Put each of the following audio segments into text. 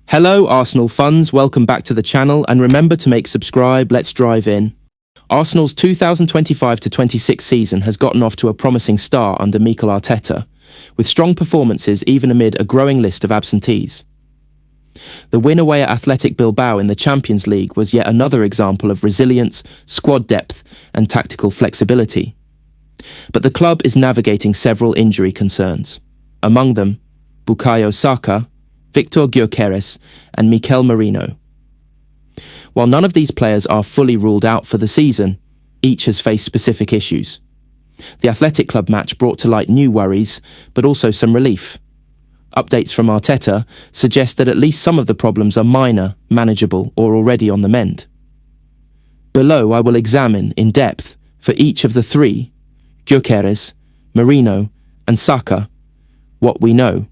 Hello Arsenal fans, welcome back to the channel and remember to subscribe, let's drive in. Arsenal's 2025-26 season has gotten off to a promising start under Mikel Arteta, with strong performances even amid a growing list of absentees. The win away at Athletic Bilbao in the Champions League was yet another example of resilience, squad depth and tactical flexibility. But the club is navigating several injury concerns. Among them, Bukayo Saka, Victor Gyokeres and Merino. While none of these players are fully ruled out for the season, each has faced specific issues. The Athletic Club match brought to light new worries, but also some relief. Updates from Arteta suggest that at least some of the problems are minor, manageable or already on the mend. Below I will examine, in depth, for each of the three, Gyokeres, Merino and Saka, what we know,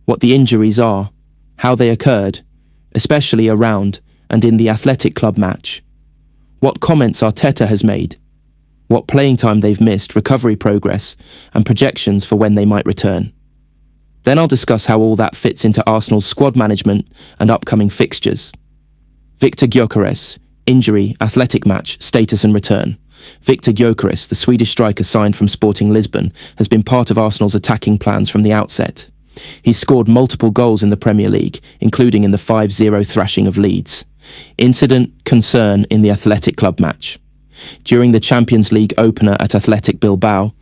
what the injuries are, how they occurred, especially around and in the Athletic Club match, what comments Arteta has made, what playing time they've missed, recovery progress, and projections for when they might return. Then I'll discuss how all that fits into Arsenal's squad management and upcoming fixtures. Victor Gyokeres, injury, Athletic match, status and return. Victor Gyokeres, the Swedish striker signed from Sporting Lisbon, has been part of Arsenal's attacking plans from the outset. He's scored multiple goals in the Premier League, including in the 5-0 thrashing of Leeds. Incident, concern in the Athletic Club match. During the Champions League opener at Athletic Bilbao,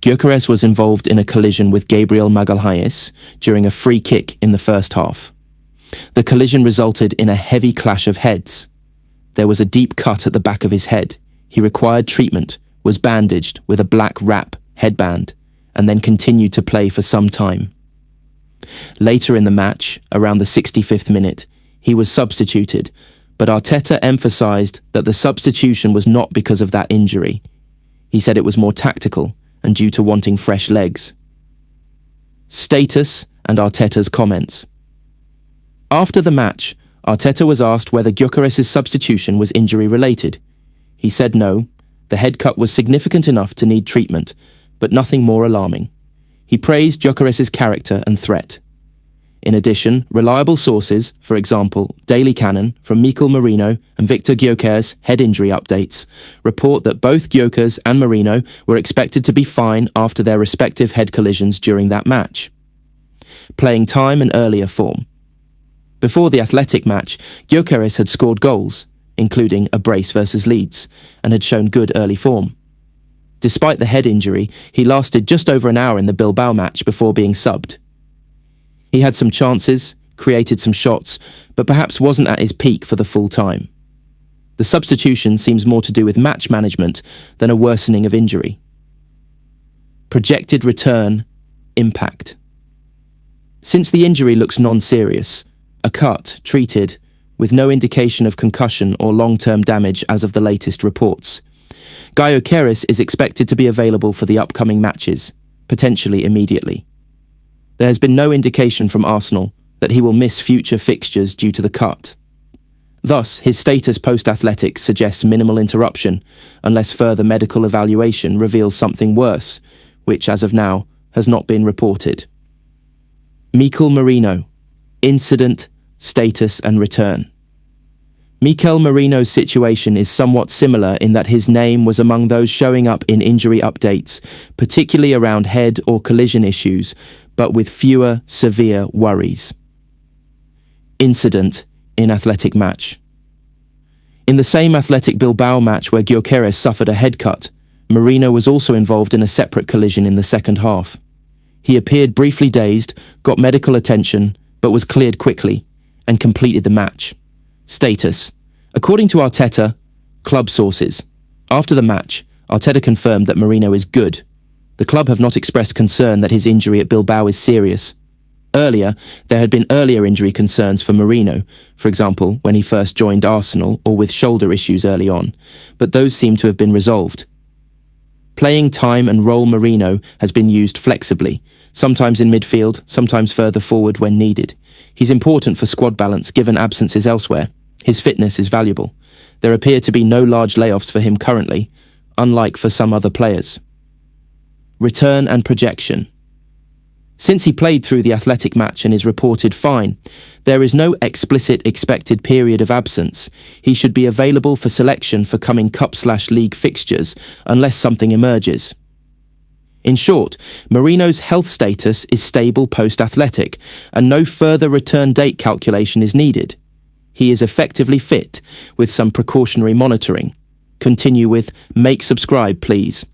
Gyokeres was involved in a collision with Gabriel Magalhaes during a free kick in the first half. The collision resulted in a heavy clash of heads. There was a deep cut at the back of his head. He required treatment, was bandaged with a black wrap headband, and then continued to play for some time. Later in the match, around the 65th minute, he was substituted, but Arteta emphasised that the substitution was not because of that injury. He said it was more tactical and due to wanting fresh legs. Status and Arteta's comments. After the match, Arteta was asked whether Gyokeres' substitution was injury-related. He said no, the head cut was significant enough to need treatment, but nothing more alarming. He praised Gyokeres' character and threat. In addition, reliable sources, for example, Daily Cannon from Merino and Victor Gyokeres head injury updates, report that both Gyokeres and Merino were expected to be fine after their respective head collisions during that match. Playing time and earlier form. Before the Athletic match, Gyokeres had scored goals, including a brace versus Leeds, and had shown good early form. Despite the head injury, he lasted just over an hour in the Bilbao match before being subbed. He had some chances, created some shots, but perhaps wasn't at his peak for the full time. The substitution seems more to do with match management than a worsening of injury. Projected return, impact. Since the injury looks non-serious, a cut, treated, with no indication of concussion or long-term damage as of the latest reports, Gyokeres is expected to be available for the upcoming matches, potentially immediately. There has been no indication from Arsenal that he will miss future fixtures due to the cut. Thus, his status post-Athletic suggests minimal interruption, unless further medical evaluation reveals something worse, which, as of now, has not been reported. Merino, incident, status and return. Merino's situation is somewhat similar in that his name was among those showing up in injury updates, particularly around head or collision issues, but with fewer severe worries. Incident in Athletic match. In the same Athletic Bilbao match where Gyokeres suffered a head cut, Merino was also involved in a separate collision in the second half. He appeared briefly dazed, got medical attention, but was cleared quickly, and completed the match. Status. According to Arteta, club sources. After the match, Arteta confirmed that Merino is good. The club have not expressed concern that his injury at Bilbao is serious. Earlier, there had been earlier injury concerns for Merino, for example, when he first joined Arsenal or with shoulder issues early on, but those seem to have been resolved. Playing time and role Merino has been used flexibly, sometimes in midfield, sometimes further forward when needed. He's important for squad balance given absences elsewhere. His fitness is valuable. There appear to be no large layoffs for him currently, unlike for some other players. Return and projection. Since he played through the Athletic match and is reported fine, there is no explicit expected period of absence. He should be available for selection for coming cup/league fixtures unless something emerges. In short, Merino's health status is stable post-Athletic and no further return date calculation is needed. He is effectively fit with some precautionary monitoring. Continue with make subscribe, please.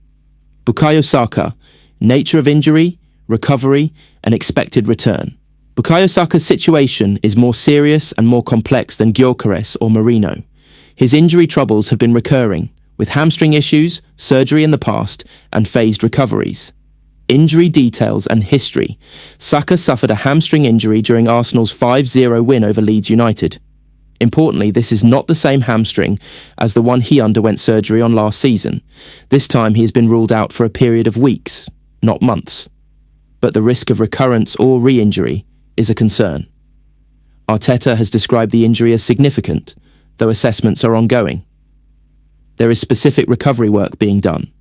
Bukayo Saka, nature of injury, recovery, and expected return. Bukayo Saka's situation is more serious and more complex than Gyokeres or Merino. His injury troubles have been recurring, with hamstring issues, surgery in the past, and phased recoveries. Injury details and history. Saka suffered a hamstring injury during Arsenal's 5-0 win over Leeds United. Importantly, this is not the same hamstring as the one he underwent surgery on last season. This time he has been ruled out for a period of weeks, not months. But the risk of recurrence or re-injury is a concern. Arteta has described the injury as significant, though assessments are ongoing. There is specific recovery work being done.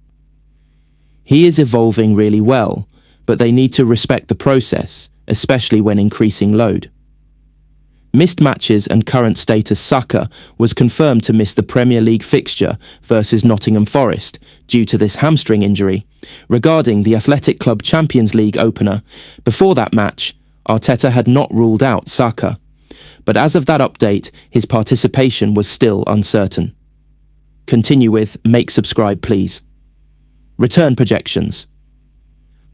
He is evolving really well, but they need to respect the process, especially when increasing load. Missed matches and current status. Saka was confirmed to miss the Premier League fixture versus Nottingham Forest due to this hamstring injury. Regarding the Athletic Club Champions League opener, before that match, Arteta had not ruled out Saka. But as of that update, his participation was still uncertain. Continue with make subscribe, please. Return projections.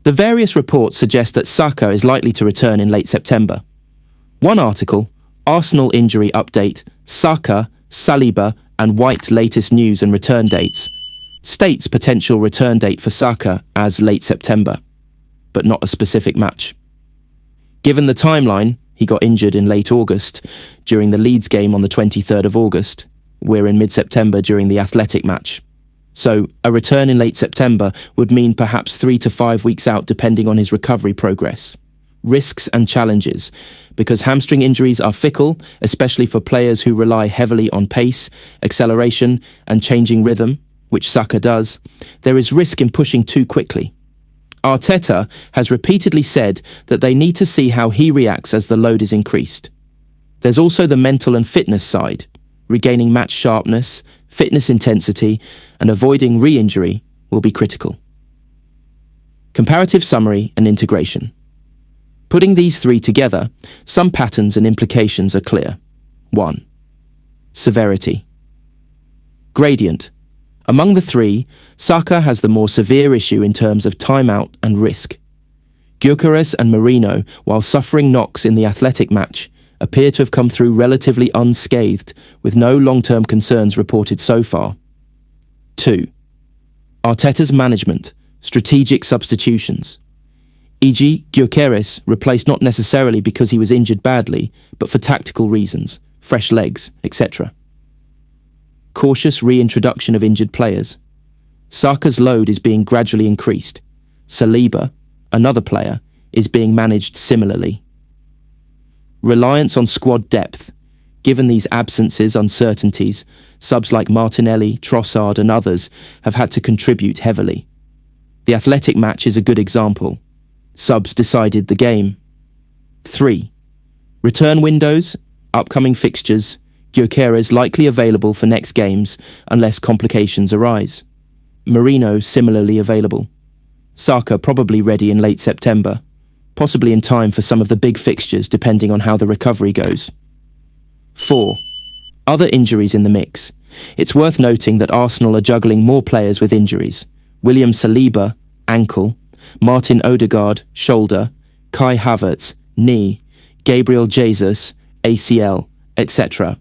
The various reports suggest that Saka is likely to return in late September. One article, Arsenal injury update, Saka, Saliba and White latest news and return dates, states potential return date for Saka as late September, but not a specific match. Given the timeline, he got injured in late August during the Leeds game on the 23rd of August. We're in mid-September during the Athletic match. So a return in late September would mean perhaps 3 to 5 weeks out depending on his recovery progress. Risks and challenges. Because hamstring injuries are fickle, especially for players who rely heavily on pace, acceleration, and changing rhythm, which Saka does, there is risk in pushing too quickly. Arteta has repeatedly said that they need to see how he reacts as the load is increased. There's also the mental and fitness side. Regaining match sharpness, fitness intensity, and avoiding re-injury will be critical. Comparative summary and integration. Putting these three together, some patterns and implications are clear. 1. Severity. Gradient. Among the three, Saka has the more severe issue in terms of timeout and risk. Gyokeres and Merino, while suffering knocks in the Athletic match, appear to have come through relatively unscathed, with no long-term concerns reported so far. 2. Arteta's management, strategic substitutions. E.g., Gyokeres replaced not necessarily because he was injured badly, but for tactical reasons, fresh legs, etc. Cautious reintroduction of injured players. Saka's load is being gradually increased. Saliba, another player, is being managed similarly. Reliance on squad depth. Given these absences, uncertainties, subs like Martinelli, Trossard and others have had to contribute heavily. The Athletic match is a good example. Subs decided the game. 3. Return windows, upcoming fixtures, Gyokeres likely available for next games unless complications arise. Merino similarly available. Saka probably ready in late September, possibly in time for some of the big fixtures depending on how the recovery goes. 4. Other injuries in the mix. It's worth noting that Arsenal are juggling more players with injuries. William Saliba, ankle, Martin Odegaard, shoulder, Kai Havertz, knee, Gabriel Jesus, ACL, etc.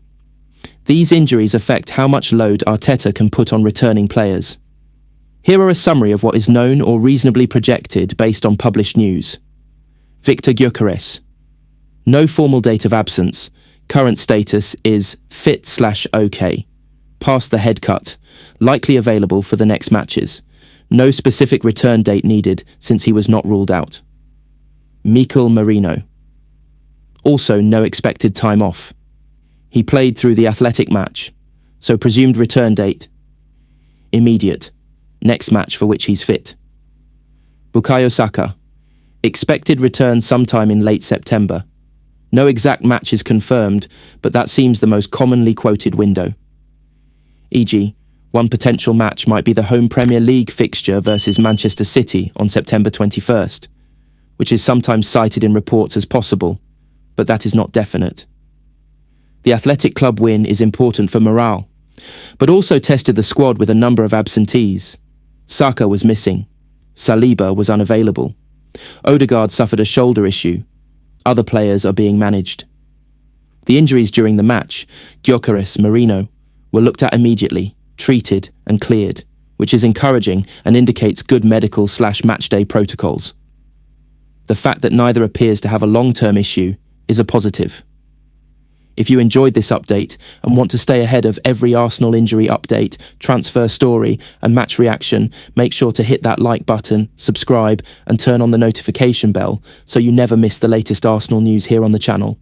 These injuries affect how much load Arteta can put on returning players. Here are a summary of what is known or reasonably projected based on published news. Victor Gyokeres. No formal date of absence. Current status is fit/OK. Past the head cut. Likely available for the next matches. No specific return date needed since he was not ruled out. Mikel Merino. Also no expected time off. He played through the Athletic match, so presumed return date. Immediate. Next match for which he's fit. Bukayo Saka. Expected return sometime in late September. No exact match is confirmed, but that seems the most commonly quoted window. E.g., one potential match might be the home Premier League fixture versus Manchester City on September 21st, which is sometimes cited in reports as possible, but that is not definite. The Athletic Club win is important for morale, but also tested the squad with a number of absentees. Saka was missing. Saliba was unavailable. Odegaard suffered a shoulder issue. Other players are being managed. The injuries during the match, Gyokeres, Merino, were looked at immediately, treated and cleared, which is encouraging and indicates good medical/matchday protocols. The fact that neither appears to have a long-term issue is a positive. If you enjoyed this update and want to stay ahead of every Arsenal injury update, transfer story and match reaction, make sure to hit that like button, subscribe and turn on the notification bell so you never miss the latest Arsenal news here on the channel.